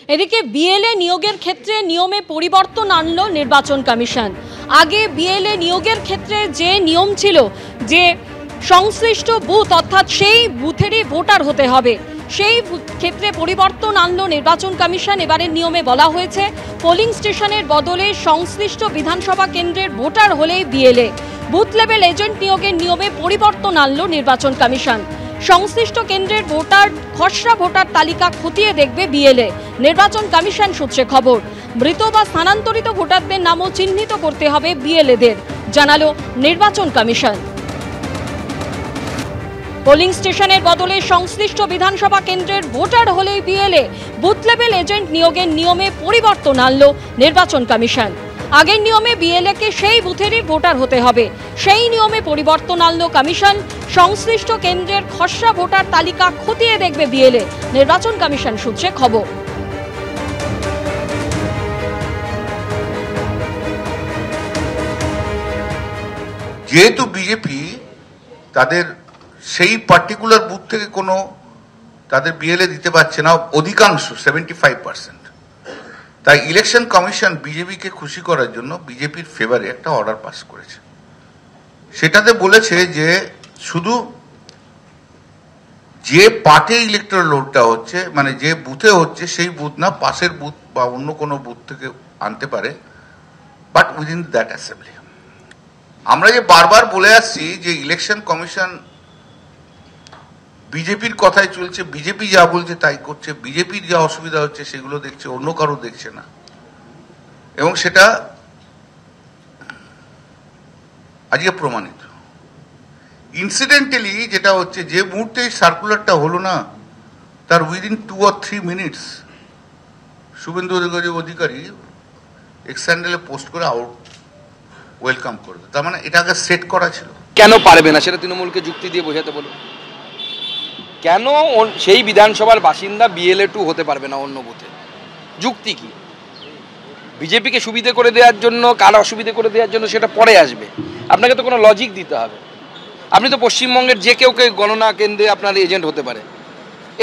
এদিকে বিএলএ নিয়োগের ক্ষেত্রে নিয়মে পরিবর্তন আনলো নির্বাচন কমিশন। আগে বিএলএ নিয়োগের ক্ষেত্রে যে নিয়ম ছিল যে সংশ্লিষ্ট বুথ অর্থাৎ সেই বুথেরই ভোটার হতে হবে, সেই ক্ষেত্রে পরিবর্তন আনলো নির্বাচন কমিশন। এবারের নিয়মে বলা হয়েছে পোলিং স্টেশনের বদলে সংশ্লিষ্ট বিধানসভা কেন্দ্রের ভোটার হলেই বিএলএ। বুথ লেভেল এজেন্ট নিয়োগের নিয়মে পরিবর্তন আনলো নির্বাচন কমিশন। সংশ্লিষ্ট কেন্দ্রের খসড়া ভোটার তালিকা খতিয়ে দেখবে বিএলএ। নির্বাচন কমিশন সূত্রে খবর, মৃত বা স্থানান্তরিত ভোটারদের নামও চিহ্নিত করতে হবে বিএলএদের, জানালো নির্বাচন কমিশন। পোলিং স্টেশনের বদলে সংশ্লিষ্ট বিধানসভা কেন্দ্রের ভোটার হলেই বিএলএ। বুথ লেভেল এজেন্ট নিয়োগের নিয়মে পরিবর্তন আনলো নির্বাচন কমিশন। আগের নিয়মে বিএলএকে সেই বুথেরই ভোটার হতে হবে, সেই নিয়মে পরিবর্তন আনলো কমিশন। সংশ্লিষ্ট কেন্দ্রের খসড়া ভোটার তালিকা খতিয়ে দেখবে বিএলএ। নির্বাচন কমিশন সূত্রে খবর। যেহেতু বিজেপি তাদের সেই পার্টিকুলার বুথ থেকে কোনো তাদের বিএলএ দিতে পারছে না, অধিকাংশ 75%, তাই ইলেকশন কমিশন বিজেপিকে খুশি করার জন্য বিজেপির ফেভারে একটা অর্ডার পাস করেছে। সেটাতে বলেছে যে শুধু যে পার্টি ইলেকট্রাল রোলটা হচ্ছে, মানে যে বুথে হচ্ছে সেই বুথ না, পাশের বুথ বা অন্য কোনো বুথ থেকে আনতে পারে, বাট উইদিন দ্যাট অ্যাসেম্বলি। আমরা যে বারবার বলে আসছি যে ইলেকশন কমিশন বিজেপির কথাই চলছে, বিজেপি যা বলছে তাই করছে, বিজেপির যা অসুবিধা হচ্ছে সেগুলো দেখছে, অন্য কারো দেখছে না। এবং সেটা আজকে প্রমাণিত। ইনসিডেন্টালি যেটা হচ্ছে, যে মুহূর্তে সার্কুলারটা হলো না, তার within 2 or 3 minutes Suvendu Adhikari x হ্যান্ডেলে পোস্ট করে আউট ওয়েলকাম করবে। তার মানে এটা আগে সেট করা ছিল। কেন পারবে না সেটা তৃণমূলকে যুক্তি দিয়ে বোঝাতে বলুন। কেন সেই বিধানসভার বাসিন্দা বিএলএ 2 হতে পারবে না অন্য বুথে? যুক্তি কি? বিজেপিকে সুবিধে করে দেওয়ার জন্য, কার অসুবিধে করে দেওয়ার জন্য, সেটা পরে আসবে। আপনাকে তো কোনো লজিক দিতে হবে। আপনি তো পশ্চিমবঙ্গের যে কেউ গণনা কেন্দ্রে আপনার এজেন্ট হতে পারে,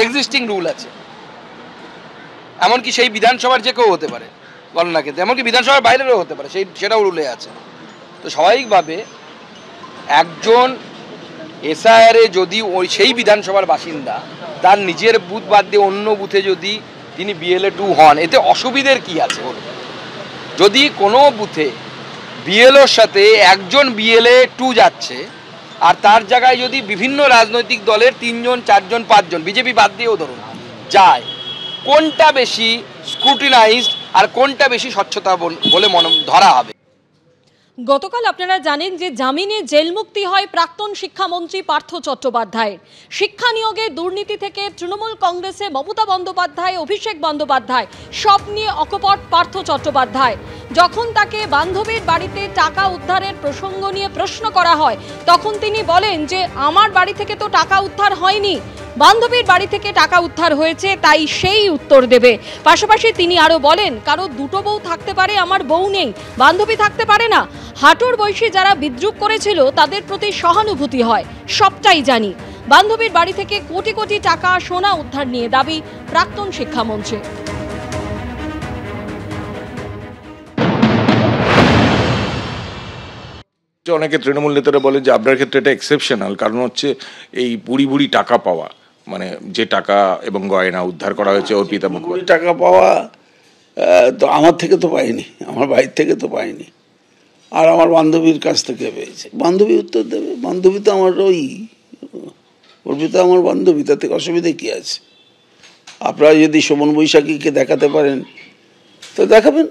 এক্সিস্টিং রুল আছে। এমনকি সেই বিধানসভার যে কেউ হতে পারে গণনা কেন্দ্রে, এমনকি বিধানসভার বাইরেও হতে পারে, সেটাও রুলে আছে। তো স্বাভাবিকভাবে একজন এসআইআরে যদি সেই বিধানসভার বাসিন্দা তার নিজের বুথ বাদ দিয়ে অন্য বুথে যদি তিনি বিএলএ 2 হন, এতে অসুবিধের কি আছে? যদি কোনো বুথে বিএলওর সাথে একজন বিএলএ 2 যাচ্ছে আর তার জায়গায় যদি বিভিন্ন রাজনৈতিক দলের 3 জন 4 জন 5 জন, বিজেপি বাদ দিয়েও ধরুন, যায়, কোনটা বেশি স্ক্রুটিনাইজড আর কোনটা বেশি স্বচ্ছতা বলে ধরা হবে? গতকাল আপনারা জানেন যে জামিনে জেলমুক্তি হয় প্রাক্তন শিক্ষামন্ত্রী পার্থ চট্টোপাধ্যায়ের। শিক্ষা নিয়োগে দুর্নীতি থেকে তৃণমূল কংগ্রেসে মমতা বন্দ্যোপাধ্যায়, অভিষেক বন্দ্যোপাধ্যায় সব নিয়ে অকপট পার্থ চট্টোপাধ্যায়। যখন তাকে বান্ধবীর বাড়িতে টাকা উদ্ধারের প্রসঙ্গ নিয়ে প্রশ্ন করা হয়, তখন তিনি বলেন যে আমার বাড়ি থেকে তো টাকা উদ্ধার হয়নি, বান্ধবীর বাড়ি থেকে টাকা উদ্ধার হয়েছে, তাই সেই উত্তর দেবে। পাশাপাশি তিনি আরো বলেন, কারো দুটো বউ থাকতে পারে, আমার বউ নেই, বান্ধবী থাকতে পারে না। হাঁটুর বয়সী যারা বিদ্রুপ করেছিল তাদের প্রতি সহানুভূতি হয়, সবটাই জানি। বান্ধবীর বাড়ি থেকে কোটি কোটি টাকা সোনা উদ্ধার নিয়ে দাবি প্রাক্তন শিক্ষামন্ত্রী। অনেকে তৃণমূল নেতারা বলেন যে আপনার ক্ষেত্রে এটা এক্সেপশনাল, কারণ হচ্ছে এই বুড়ি বুড়ি টাকা পাওয়া, মানে যে টাকা এবং গয়না উদ্ধার করা হয়েছে অর্পিতা মুখোপাধ্যায়। টাকা পাওয়া তো আমার থেকে তো পাইনি, আমার বাড়ির থেকে তো পাইনি, আর আমার বান্ধবীর কাছ থেকে পেয়েছে। বান্ধবী উত্তর দেবে, বান্ধবী তো আমার অর্পিতা আমার বান্ধবী, তাতে অসুবিধা কি আছে? আপনারা যদি শোভন বৈশাখীকে দেখাতে পারেন তো দেখাবেন।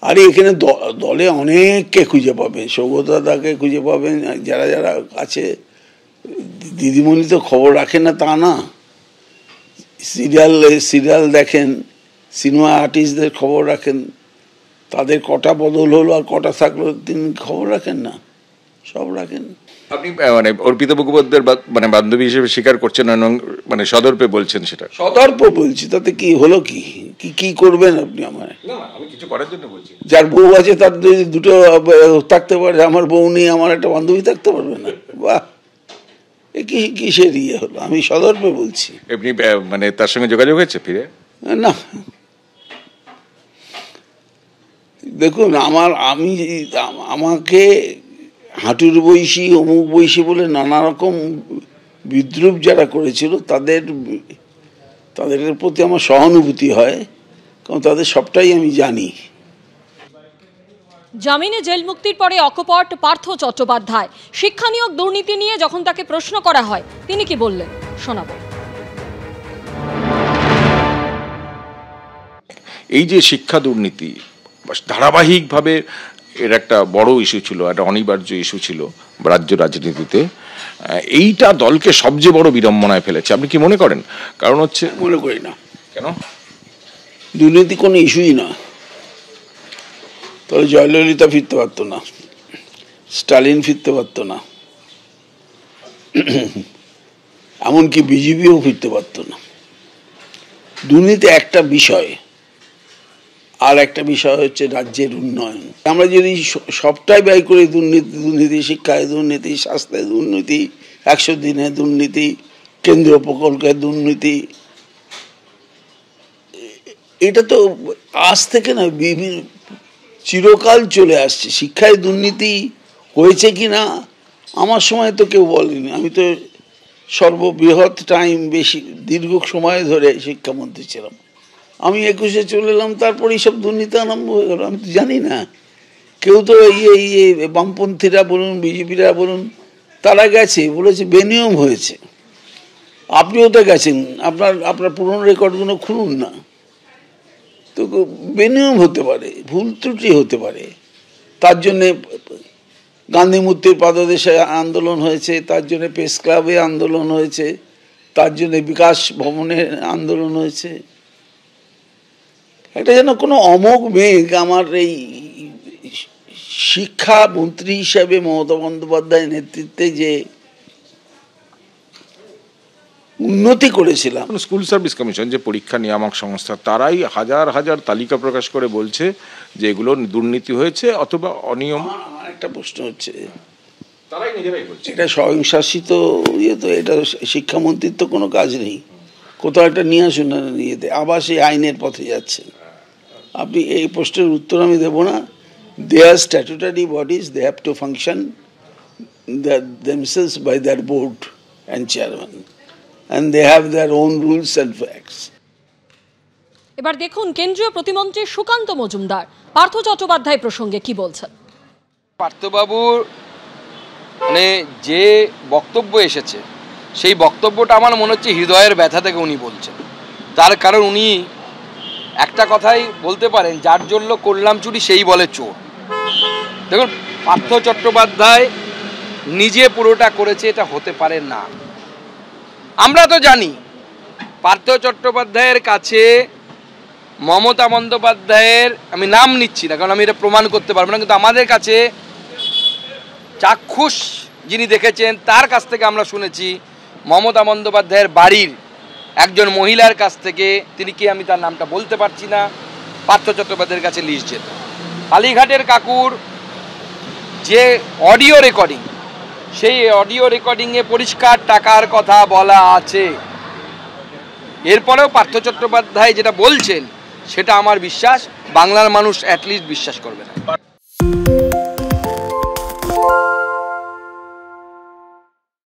আর এখানে দলে অনেককে খুঁজে পাবেন, সৌগতদাকে খুঁজে পাবেন, যারা যারা আছে। দিদিমণি তো খবর রাখেন না তা না, সিরিয়াল দেখেন, সিনেমা আর্টিস্টদের খবর রাখেন, তাদের কটা বদল হলো আর কটা থাকলো তিনি খবর রাখেন না? সব রাখেন। আপনি মানে অর্পিতা মুখোপাধ্যায়ের মানে বান্ধবী হিসেবে স্বীকার করছেন, মানে সদর্পে বলছেন? সেটা সদর্প বলছি, তাতে কি হলো? কি করবেন আপনি? আমার আমি কিছু করার জন্য বলছি। যার বউ আছে তার যদি দুটো থাকতে পারে, আমার বউ নেই, আমার একটা বান্ধবী থাকতে পারবে না? বাহ, কিসের ইয়ে হলো? আমি সদর্পে বলছি। এমনি মানে তার সঙ্গে যোগাযোগ হয়েছে ফিরে? না, দেখুন আমাকে হাঁটুর বয়সী, অমুক বয়সী বলে নানা রকম বিদ্রুপ যারা করেছিল তাদের প্রতি আমার সহানুভূতি হয়, কারণ তাদের সবটাই আমি জানি। জামিনে জেল মুক্তির পরে অকপট পার্থ চট্টোপাধ্যায় শিক্ষা নিয়োগ দুর্নীতি নিয়ে যখন তাকে প্রশ্ন করা হয় তিনি কি বললেন শোনাবো। এই যে শিক্ষা দুর্নীতি ধারাবাহিকভাবে এর একটা বড় ইস্যু ছিল, একটা অনিবার্য ইস্যু ছিল রাজ্য রাজনীতিতে, এইটা দলকে সবচেয়ে বড় বিড়ম্বনায় ফেলেছে। আপনি কি মনে করেন? কারণ হচ্ছে মনে করি না। কেন? দুর্নীতি কোনো ইস্যুই না। তাহলে জয়ললিতা ফিরতে পারতো না, স্টালিন ফিরতে পারতো না, এমনকি বিজেপিও ফিরতে পারতো না। দুর্নীতি একটা বিষয়, আর একটা বিষয় হচ্ছে রাজ্যের উন্নয়ন। আমরা যদি সবটাই ব্যয় করি দুর্নীতি, শিক্ষায় দুর্নীতি, স্বাস্থ্যে দুর্নীতি, 100 দিনে দুর্নীতি, কেন্দ্রীয় প্রকল্পের দুর্নীতি, এটা তো আজ থেকে না চিরকাল চলে আসছে। শিক্ষায় দুর্নীতি হয়েছে কি না আমার সময় তো কেউ বলেনি। আমি তো সর্ববৃহৎ টাইম বেশি দীর্ঘ সময় ধরে শিক্ষামন্ত্রী ছিলাম। আমি 21-এ চলে এলাম, তারপর এইসব দুর্নীতি আরম্ভ হয়ে গেল। আমি তো জানি না। কেউ তো বামপন্থীরা বলুন, বিজেপিরা বলুন, তারা গেছে বলেছে বেনিয়ম হয়েছে। আপনিও তো গেছেন, আপনার পুরনো রেকর্ডগুলো খুলুন না। তো বেনিয়ম হতে পারে, ভুল ত্রুটি হতে পারে। তার জন্যে গান্ধী মূর্তির পাদদেশে আন্দোলন হয়েছে, তার জন্য প্রেস ক্লাবে আন্দোলন হয়েছে, তার জন্য বিকাশ ভবনে আন্দোলন হয়েছে। এটা যেন কোনো অমোঘ মেঘ আমার এই শিক্ষামন্ত্রী হিসাবে মমতা বন্দ্যোপাধ্যায়ের নেতৃত্বে যে উন্নতি করেছিলাম। স্কুল সার্ভিস কমিশন যে পরীক্ষা নিয়ামক সংস্থা, তারাই হাজার হাজার তালিকা প্রকাশ করে বলছে যে এগুলো দুর্নীতি হয়েছে অথবা অনিয়ম। আমার একটা প্রশ্ন হচ্ছে, তারাই নিজেরাই বলছে এটা স্বয়ংশাসিত তো, এটা শিক্ষামন্ত্রীর তো কোনো কাজ নেই। কোথাও একটা নিয়ে আসুন না, নিয়েতে আবার সেই আইনের পথে যাচ্ছেন আপনি। এই প্রশ্নের উত্তর আমি দেব না। Their statutory bodies, they have to function themselves by their board and chairman, and they have their own rules and facts. এবার দেখুন কেন্দ্রীয় প্রতিমন্ত্রী সুকান্ত মজুমদার পার্থ চট্টোপাধ্যায় প্রসঙ্গে কি বলছেন। পার্থবাবুর মানে যে বক্তব্য এসেছে, সেই বক্তব্যটা আমার মনে হচ্ছে হৃদয়ের ব্যথা থেকে উনি বলছেন। তার কারণ উনি একটা কথাই বলতে পারেন, যার জন্য করলাম চুরি সেই বলে চোর। দেখুন, পার্থ চট্টোপাধ্যায় নিজে পুরোটা করেছে, এটা হতে পারে না। আমরা তো জানি পার্থ চট্টোপাধ্যায়ের কাছে মমতা বন্দ্যোপাধ্যায়ের, আমি নাম নিচ্ছি না কারণ আমি এটা প্রমাণ করতে পারবো না, কিন্তু আমাদের কাছে চাক্ষুষ যিনি দেখেছেন তার কাছ থেকে আমরা শুনেছি মমতা বন্দ্যোপাধ্যায়ের বাড়ির একজন মহিলার কাছ থেকে, তিনি কি আমি তার নামটা বলতে পারছি না, পার্থ চট্টোপাধ্যায়ের কাছে লিস্ট যেত। কালীঘাটের কাকুর যে অডিও রেকর্ডিং, সেই অডিও রেকর্ডিংয়ে পরিষ্কার টাকার কথা বলা আছে। এরপরেও পার্থ চট্টোপাধ্যায় যেটা বলছেন সেটা আমার বিশ্বাস বাংলার মানুষ অ্যাটলিস্ট বিশ্বাস করবে না।